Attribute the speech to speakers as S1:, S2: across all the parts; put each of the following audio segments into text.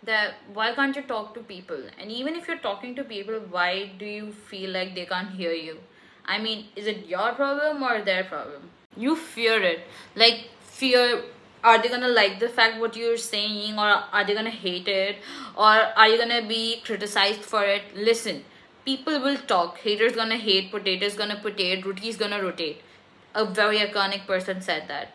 S1: that why can't you talk to people? And even if you're talking to people, why do you feel like they can't hear you? I mean, is it your problem or their problem? You fear it. Like, fear, are they gonna like the fact what you're saying, or are they gonna hate it, or are you gonna be criticized for it? Listen, people will talk. Haters gonna hate, potatoes gonna potate, roti's gonna rotate. A very iconic person said that.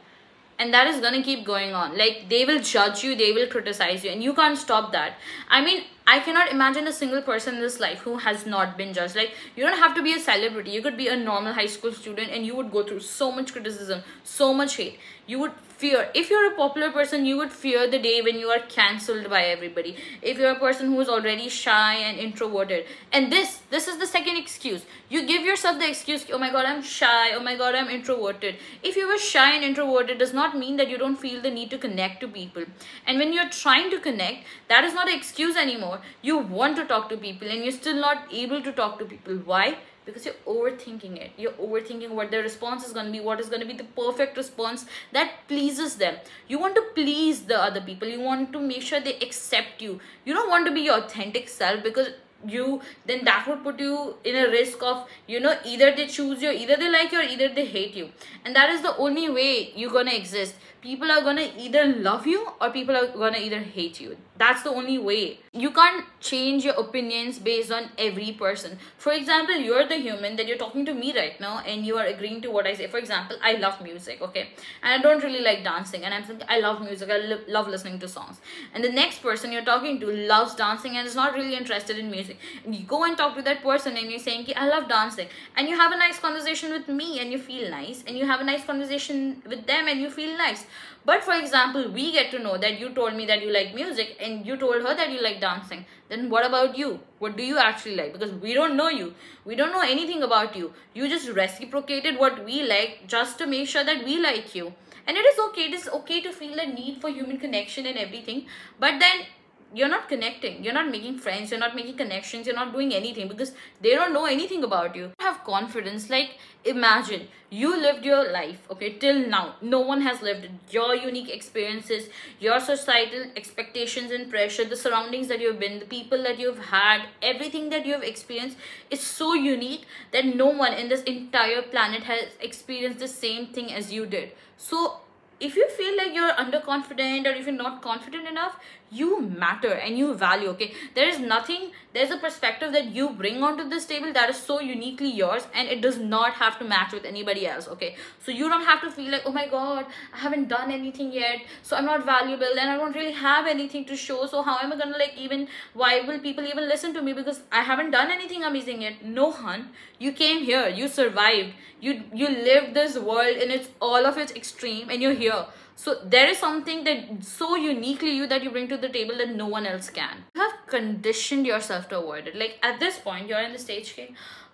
S1: And that is gonna keep going on. Like, they will judge you, they will criticize you, and you can't stop that. I mean, I cannot imagine a single person in this life who has not been judged. Like, you don't have to be a celebrity. You could be a normal high school student and you would go through so much criticism, so much hate. You would fear, if you're a popular person, you would fear the day when you are cancelled by everybody. If you're a person who is already shy and introverted, and this is the second excuse. You give yourself the excuse, oh my god, I'm shy, oh my god, I'm introverted. If you were shy and introverted, does not mean that you don't feel the need to connect to people. And when you're trying to connect, that is not an excuse anymore. You want to talk to people and you're still not able to talk to people. Why? Because you're overthinking it. You're overthinking what their response is going to be, what is going to be the perfect response that pleases them. You want to please the other people. You want to make sure they accept you. You don't want to be your authentic self, because then that would put you in a risk of, either they choose you, either they like you, or either they hate you. And that is the only way you're gonna exist. People are gonna either love you, or people are gonna either hate you. That's the only way. You can't change your opinions based on every person. For example, you're the human that you're talking to me right now, and you are agreeing to what I say. For example, I love music, okay, and I don't really like dancing, and I'm saying I love music, I love listening to songs. And the next person you're talking to loves dancing and is not really interested in music. And you go and talk to that person and you're saying, I love dancing, and you have a nice conversation with me and you feel nice, and you have a nice conversation with them and you feel nice. But for example, we get to know that you told me that you like music and you told her that you like dancing. Then what about you? What do you actually like? Because we don't know you. We don't know anything about you. You just reciprocated what we like just to make sure that we like you. And it is okay. It is okay to feel a need for human connection and everything. But then you're not connecting, you're not making friends, you're not making connections, you're not doing anything, because they don't know anything about you. Have confidence. Like, imagine you lived your life, okay, till now. No one has lived it. Your unique experiences, your societal expectations and pressure, the surroundings that you've been, the people that you've had, everything that you've experienced is so unique that no one in this entire planet has experienced the same thing as you did. So if you feel like you're underconfident, or if you're not confident enough, you matter and you value, okay? There's a perspective that you bring onto this table that is so uniquely yours, and it does not have to match with anybody else, okay? So you don't have to feel like, oh my god, I haven't done anything yet, so I'm not valuable, and I don't really have anything to show, so how am I gonna why will people even listen to me, because I haven't done anything amazing yet? No, hun, you came here, you survived, you lived this world in all of its extreme, and you're here. So there is something that so uniquely you that you bring to the table that no one else can. You have conditioned yourself to avoid it. Like, at this point, you're in the stage,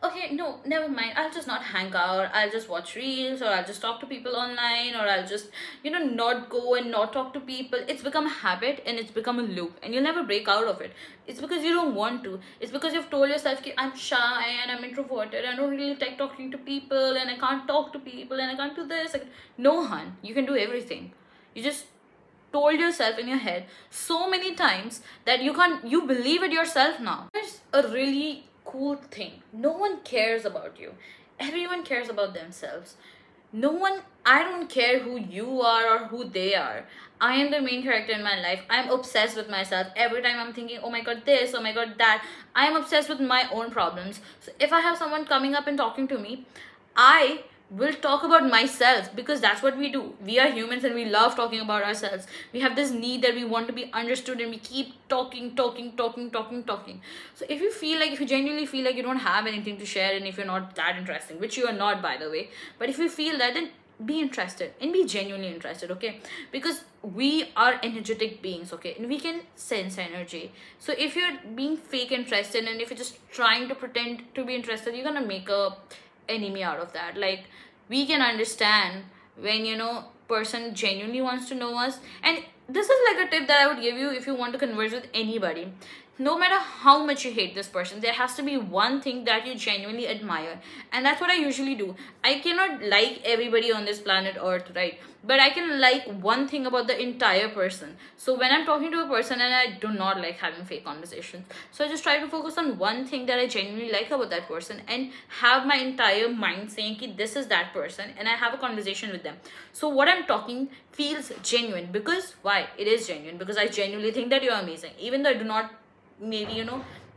S1: okay, no, never mind, I'll just not hang out, I'll just watch reels, or I'll just talk to people online, or I'll just, not go and not talk to people. It's become a habit and it's become a loop, and you'll never break out of it. It's because you don't want to. It's because you've told yourself, I'm shy and I'm introverted, I don't really like talking to people, and I can't talk to people, and I can't do this. No, hun, you can do everything. You just told yourself in your head so many times that you believe it yourself now. There's a really cool thing. No one cares about you. Everyone cares about themselves. I don't care who you are or who they are. I am the main character in my life. I'm obsessed with myself. Every time I'm thinking, oh my god, this, oh my god, that. I'm obsessed with my own problems. So if I have someone coming up and talking to me, I will talk about myself, because that's what we do. We are humans and we love talking about ourselves. We have this need that we want to be understood, and we keep talking. So if you genuinely feel like you don't have anything to share, and if you're not that interesting, which you are not, by the way, but if you feel that, then be interested and be genuinely interested, okay? Because we are energetic beings, okay, and we can sense energy. So if you're being fake interested, and if you're just trying to pretend to be interested, you're gonna make a enemy out of that. Like, we can understand when person genuinely wants to know us. And this is like a tip that I would give you if you want to converse with anybody. no matter how much you hate this person, there has to be one thing that you genuinely admire. And that's what I usually do. I cannot like everybody on this planet Earth, right? But I can like one thing about the entire person. So when I'm talking to a person, and I do not like having fake conversations, so I just try to focus on one thing that I genuinely like about that person, and have my entire mind saying ki this is that person, and I have a conversation with them. So what I'm talking feels genuine. Because why? It is genuine because I genuinely think that you're amazing, even though I do not maybe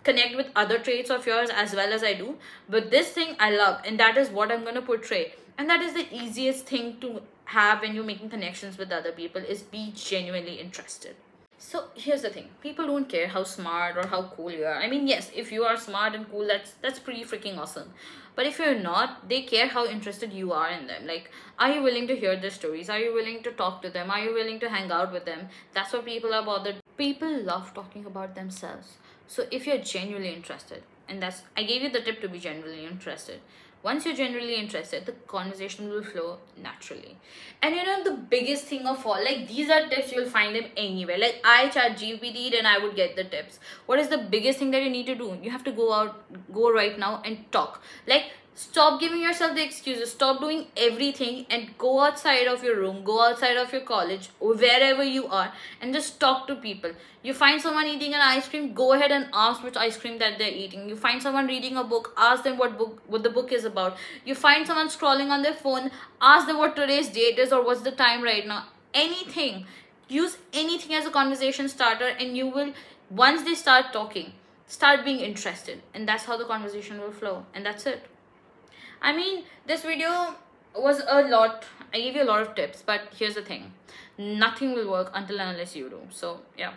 S1: connect with other traits of yours as well as I do, but this thing I love, and that is what I'm going to portray. And that is the easiest thing to have when you're making connections with other people, is be genuinely interested. So here's the thing, people don't care how smart or how cool you are. I mean, yes, if you are smart and cool, that's pretty freaking awesome. But if you're not, they care how interested you are in them. Like, are you willing to hear their stories? Are you willing to talk to them? Are you willing to hang out with them? That's what people are bothered. People love talking about themselves. So if you're genuinely interested, and that's, I gave you the tip to be genuinely interested. Once you're genuinely interested, the conversation will flow naturally. And the biggest thing of all, like, these are tips, you'll find them anywhere. Like, I chat GPT and I would get the tips. What is the biggest thing that you need to do? You have to go right now and talk. Like, stop giving yourself the excuses. Stop doing everything and go outside of your room, go outside of your college, or wherever you are, and just talk to people. You find someone eating an ice cream, go ahead and ask which ice cream that they're eating. You find someone reading a book, ask them what the book is about. You find someone scrolling on their phone, ask them what today's date is or what's the time right now. Anything. Use anything as a conversation starter, and you will, once they start talking, start being interested, and that's how the conversation will flow. And that's it. I mean, this video was a lot. I gave you a lot of tips, but here's the thing. Nothing will work until and unless you do. So, yeah.